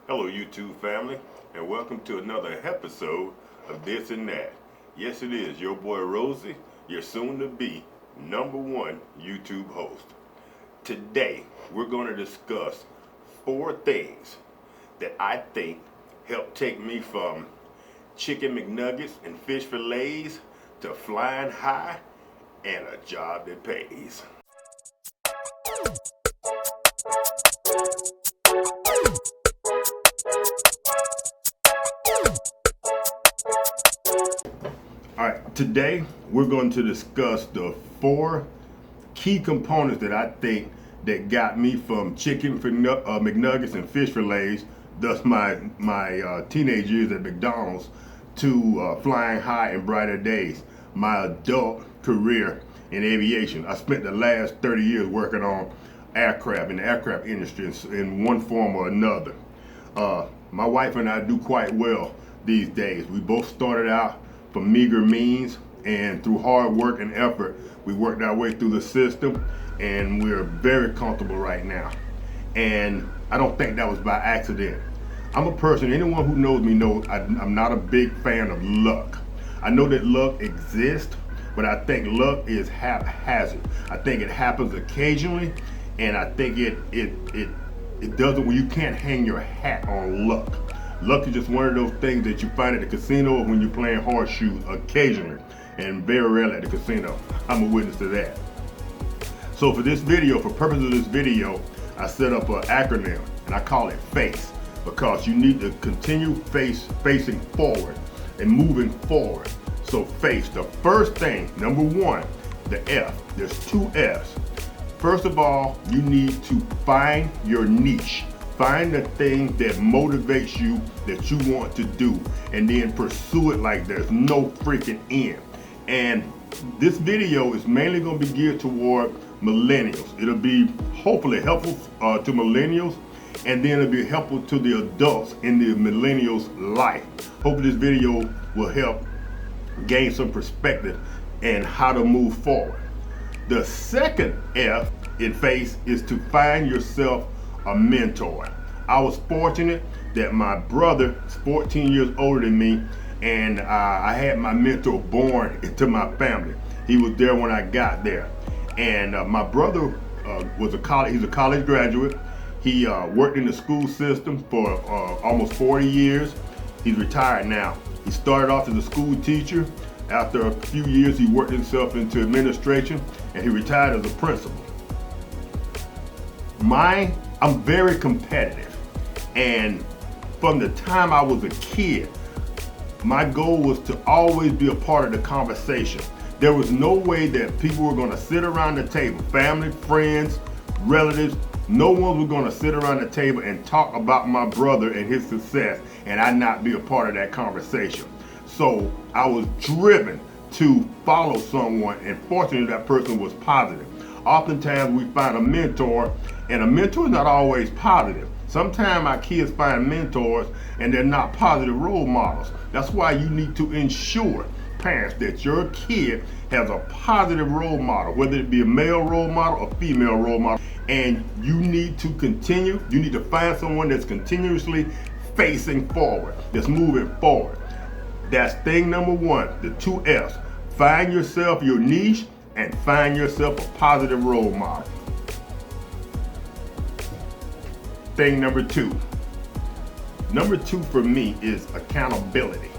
Hello YouTube family, and welcome to another episode of This and That. Yes, it is your boy Rosie, your soon to be #1 YouTube host. Today we're going to discuss 4 things that I think help take me from chicken McNuggets and fish fillets to flying high and a job that pays. Alright, today we're going to discuss the 4 key components that I think that got me from chicken McNuggets and fish fillets, thus my teenage years at McDonald's, to flying high and brighter days, my adult career in aviation. I spent the last 30 years working on aircraft, in the aircraft industry in one form or another. My wife and I do quite well these days. We both started out from meager means, and through hard work and effort, we worked our way through the system, and we're very comfortable right now. And I don't think that was by accident. I'm a person, anyone who knows me knows I'm not a big fan of luck. I know that luck exists, but I think luck is haphazard. I think it happens occasionally, and I think it doesn't, when you can't hang your hat on luck. Luck is just one of those things that you find at the casino or when you're playing horseshoes occasionally, and very rarely at the casino. I'm a witness to that. So for this video, for purpose of this video, I set up an acronym, and I call it FACE, because you need to continue facing forward and moving forward. So FACE, the first thing, number 1, the F. There's 2 F's. First of all, you need to find your niche. Find the thing that motivates you, that you want to do, and then pursue it like there's no freaking end. And this video is mainly going to be geared toward millennials. It'll be hopefully helpful to millennials, and then it'll be helpful to the adults in the millennials' life. Hopefully this video will help gain some perspective and how to move forward. The second F in FACE is to find yourself a mentor. I was fortunate that my brother is 14 years older than me, and I had my mentor born into my family. He was there when I got there. And my brother he's a college graduate. He worked in the school system for almost 40 years. He's retired now. He started off as a school teacher. After a few years, he worked himself into administration, and he retired as a principal. I'm very competitive, and from the time I was a kid, my goal was to always be a part of the conversation. There was no way that people were going to sit around the table, family, friends, relatives, no one was going to sit around the table and talk about my brother and his success and I not be a part of that conversation. So I was driven to follow someone, and fortunately that person was positive. Oftentimes we find a mentor, and a mentor is not always positive. Sometimes our kids find mentors and they're not positive role models. That's why you need to ensure, parents, that your kid has a positive role model, whether it be a male role model or female role model. And you need to find someone that's continuously facing forward, that's moving forward. That's thing number 1, the 2 F's. Find yourself your niche and find yourself a positive role model. Thing number 2. Number 2 for me is accountability.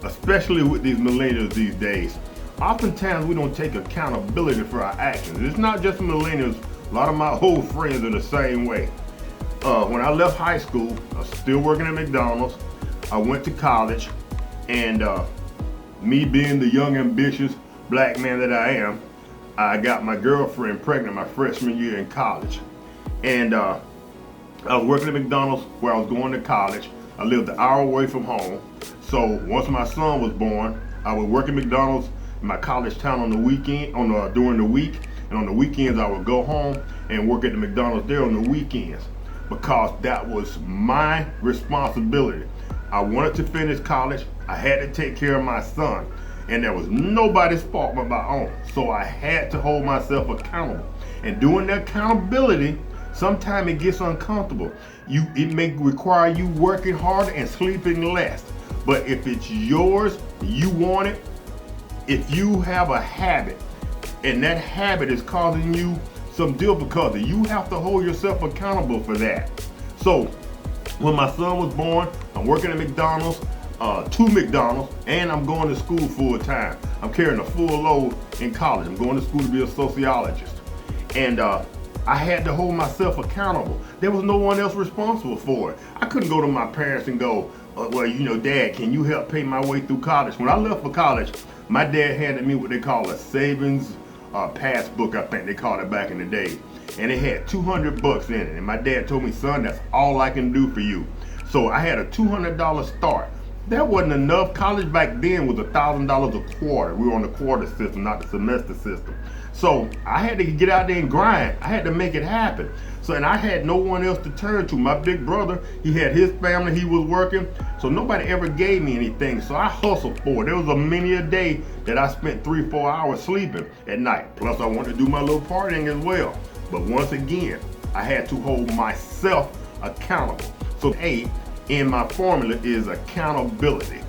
Especially with these millennials these days. Oftentimes we don't take accountability for our actions. It's not just millennials. A lot of my old friends are the same way. When I left high school, I was still working at McDonald's. I went to college, and me being the young, ambitious black man that I am, I got my girlfriend pregnant my freshman year in college. And I was working at McDonald's where I was going to college. I lived an hour away from home. So once my son was born, I would work at McDonald's in my college town on the weekend, during the week. And on the weekends, I would go home and work at the McDonald's there on the weekends, because that was my responsibility. I wanted to finish college. I had to take care of my son, and there was nobody's fault but my own. So I had to hold myself accountable. And doing that accountability, Sometimes it gets uncomfortable. It may require you working harder and sleeping less. But if it's yours, you want it. If you have a habit and that habit is causing you some difficulty, you have to hold yourself accountable for that. So when my son was born, I'm working at McDonald's, two McDonald's, and I'm going to school full time. I'm carrying a full load in college. I'm going to school to be a sociologist. And I had to hold myself accountable. There was no one else responsible for it. I couldn't go to my parents and go, well, you know, Dad, can you help pay my way through college? When I left for college, my dad handed me what they call a savings passbook, I think they called it back in the day. And it had $200 in it. And my dad told me, son, that's all I can do for you. So I had a $200 start. That wasn't enough. College back then was $1,000 a quarter. We were on the quarter system, not the semester system. So I had to get out there and grind. I had to make it happen. So, and I had no one else to turn to. My big brother, he had his family, he was working. So nobody ever gave me anything. So I hustled for it. There was many a day that I spent 3-4 hours sleeping at night. Plus I wanted to do my little partying as well. But once again, I had to hold myself accountable. So A in my formula is accountability.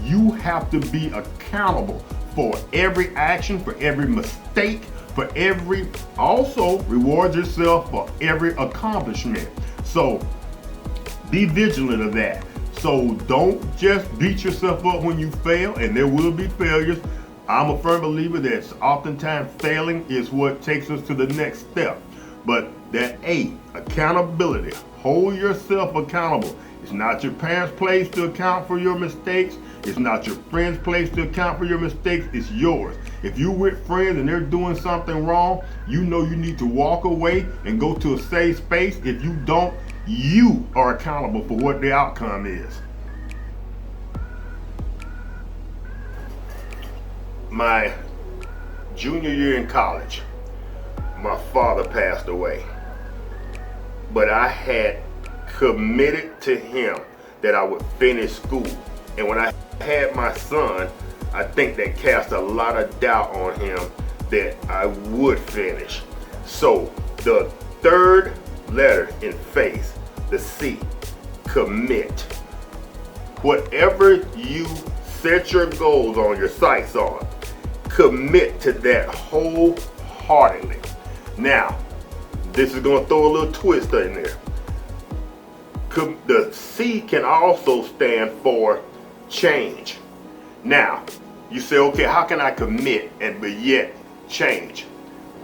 You have to be accountable for every action, for every mistake, for every, also reward yourself for every accomplishment. So be vigilant of that. So don't just beat yourself up when you fail, and there will be failures. I'm a firm believer that oftentimes failing is what takes us to the next step. But that A, accountability, hold yourself accountable. It's not your parents' place to account for your mistakes. It's not your friend's place to account for your mistakes. It's yours. If you're with friends and they're doing something wrong, you know you need to walk away and go to a safe space. If you don't, you are accountable for what the outcome is. My junior year in college, my father passed away. But I had committed to him that I would finish school. And when I had my son, I think that cast a lot of doubt on him that I would finish. So the third letter in faith, the C, commit. Whatever you set your goals on, your sights on, commit to that wholeheartedly. Now, this is going to throw a little twist in there. The C can also stand for change. Now, you say, okay, how can I commit and but yet change?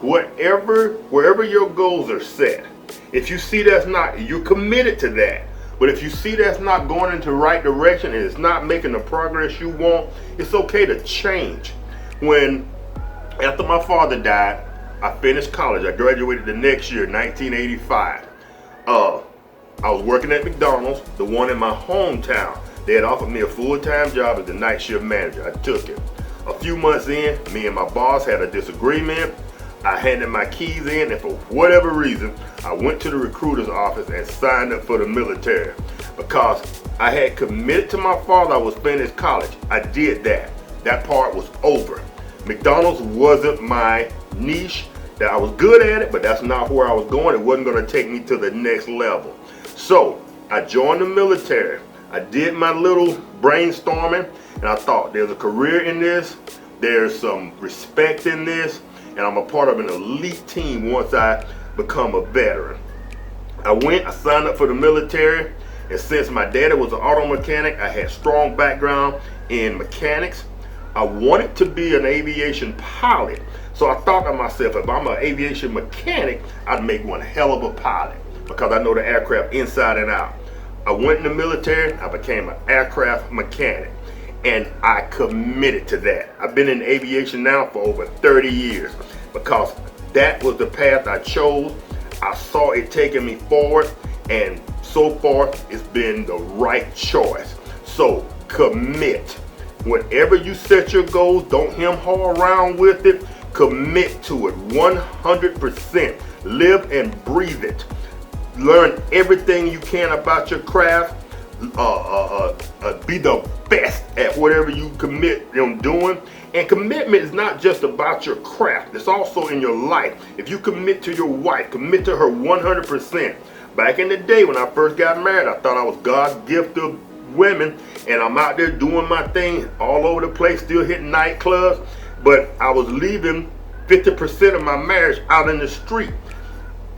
Wherever your goals are set, if you see that's not, you're committed to that. But if you see that's not going into the right direction and it's not making the progress you want, it's okay to change. After my father died, I finished college. I graduated the next year, 1985. I was working at McDonald's, the one in my hometown. They had offered me a full-time job as the night shift manager. I took it. A few months in, me and my boss had a disagreement. I handed my keys in, and for whatever reason, I went to the recruiter's office and signed up for the military. Because I had committed to my father, I was finished college. I did that. That part was over. McDonald's wasn't my niche. That I was good at it, but that's not where I was going. It wasn't going to take me to the next level. So I joined the military. I did my little brainstorming, and I thought there's a career in this, there's some respect in this, and I'm a part of an elite team once I become a veteran. I signed up for the military, and since my daddy was an auto mechanic, I had strong background in mechanics. I wanted to be an aviation pilot, so I thought to myself, if I'm an aviation mechanic, I'd make one hell of a pilot because I know the aircraft inside and out. I went in the military, I became an aircraft mechanic, and I committed to that. I've been in aviation now for over 30 years because that was the path I chose. I saw it taking me forward, and so far it's been the right choice. So commit. Whenever you set your goals, don't hem-haw around with it. Commit to it 100%. Live and breathe it. Learn everything you can about your craft. be the best at whatever you commit on doing. And commitment is not just about your craft, it's also in your life. If you commit to your wife, commit to her 100%. Back in the day when I first got married, I thought I was God's gift of women, and I'm out there doing my thing all over the place, still hitting nightclubs, but I was leaving 50% of my marriage out in the street,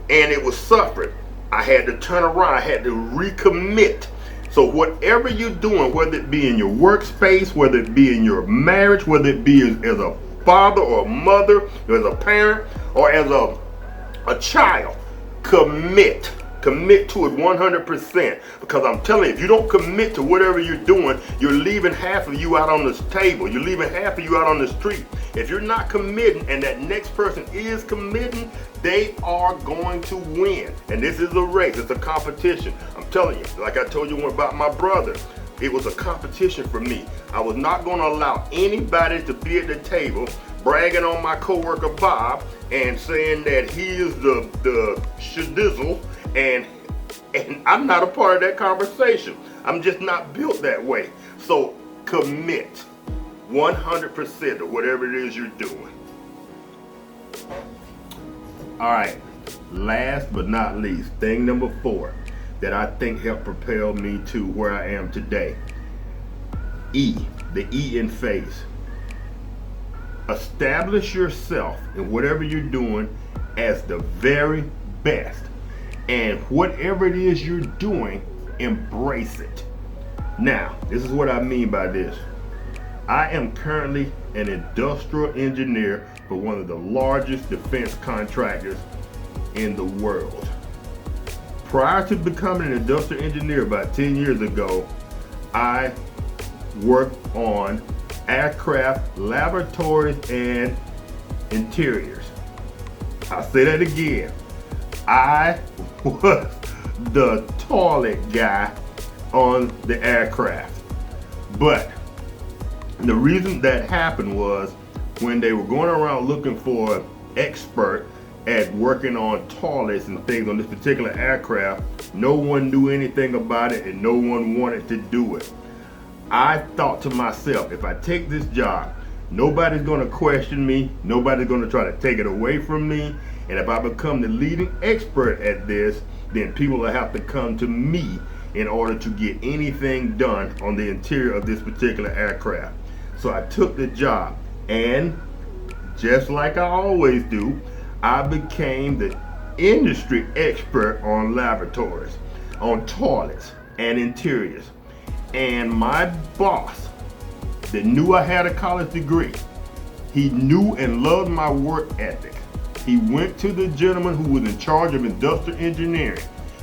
and it was suffering. I had to turn around, I had to recommit. So whatever you're doing, whether it be in your workspace, whether it be in your marriage, whether it be as a father or a mother, or as a parent, or as a child, commit. Commit to it 100%. Because I'm telling you, if you don't commit to whatever you're doing, you're leaving half of you out on this table. You're leaving half of you out on the street. If you're not committing and that next person is committing, they are going to win. And this is a race. It's a competition. I'm telling you, like I told you about my brother, it was a competition for me. I was not going to allow anybody to be at the table bragging on my coworker Bob and saying that he is the shadizzle, and I'm not a part of that conversation. I'm just not built that way. So commit 100% to whatever it is you're doing. All right, last but not least, thing number 4 that I think helped propel me to where I am today. The E in phase. Establish yourself in whatever you're doing as the very best. And whatever it is you're doing, embrace it. Now, this is what I mean by this. I am currently an industrial engineer for one of the largest defense contractors in the world. Prior to becoming an industrial engineer about 10 years ago, I worked on aircraft laboratories and interiors. I'll say that again. I was the toilet guy on the aircraft. But the reason that happened was when they were going around looking for an expert at working on toilets and things on this particular aircraft, no one knew anything about it and no one wanted to do it. I thought to myself, if I take this job, nobody's going to question me, nobody's going to try to take it away from me, and if I become the leading expert at this, then people will have to come to me in order to get anything done on the interior of this particular aircraft. So I took the job, and just like I always do, I became the industry expert on laboratories, on toilets and interiors. And my boss that knew I had a college degree, he knew and loved my work ethic. He went to the gentleman who was in charge of industrial engineering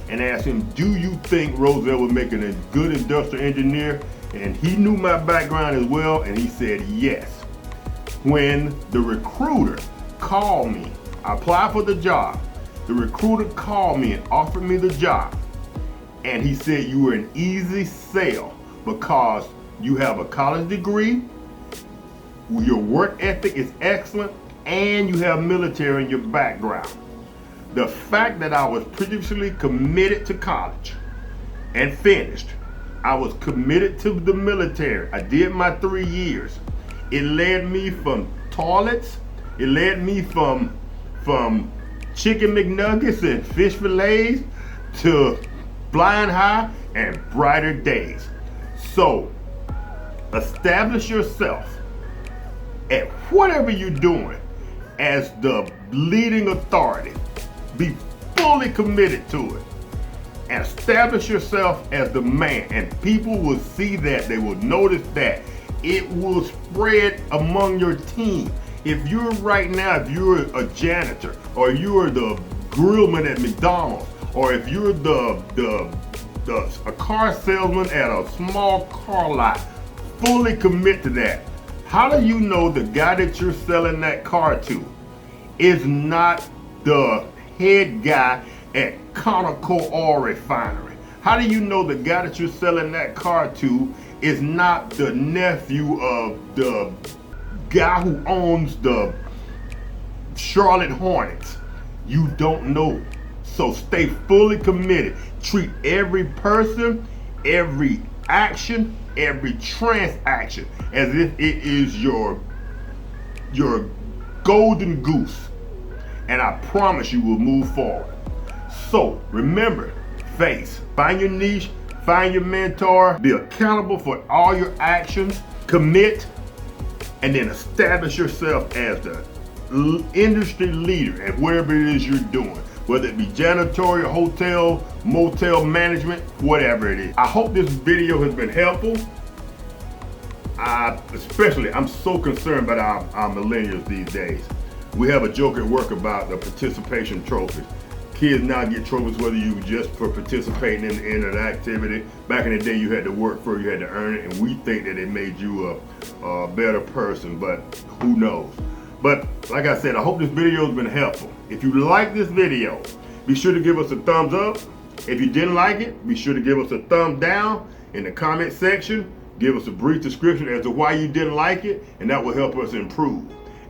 and asked him, do you think Roselle would make a good industrial engineer? And he knew my background as well, and he said yes. When the recruiter called me, I applied for the job. The recruiter called me and offered me the job. And he said, you were an easy sell because you have a college degree, your work ethic is excellent, and you have military in your background. The fact that I was previously committed to college and finished, I was committed to the military. I did my 3 years. It led me from toilets, it led me from chicken McNuggets and fish fillets to flying high and brighter days. So, establish yourself at whatever you're doing as the leading authority. Be fully committed to it. And establish yourself as the man. And people will see that. They will notice that. It will spread among your team. If you're right now, if you're a janitor, or you're the grillman at McDonald's, or if you're a car salesman at a small car lot, fully commit to that. How do you know the guy that you're selling that car to is not the head guy at Conoco Oil Refinery? How do you know the guy that you're selling that car to is not the nephew of the guy who owns the Charlotte Hornets? You don't know. So stay fully committed. Treat every person, every action, every transaction, as if it is your golden goose. And I promise you will move forward. So remember, find your niche, find your mentor, be accountable for all your actions, commit, and then establish yourself as the industry leader at whatever it is you're doing, whether it be janitorial, hotel, motel management, whatever it is. I hope this video has been helpful. I'm so concerned about our millennials these days. We have a joke at work about the participation trophies. Kids now get trophies whether you just for participating in an activity. Back in the day, you had to work for it, you had to earn it, and we think that it made you a better person, but who knows. But like I said, I hope this video has been helpful. If you like this video, be sure to give us a thumbs up. If you didn't like it, be sure to give us a thumbs down in the comment section. Give us a brief description as to why you didn't like it, and that will help us improve.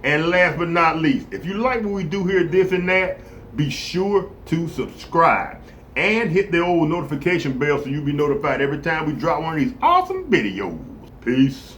And last but not least, if you like what we do here, this and that, be sure to subscribe and hit the old notification bell so you'll be notified every time we drop one of these awesome videos. Peace.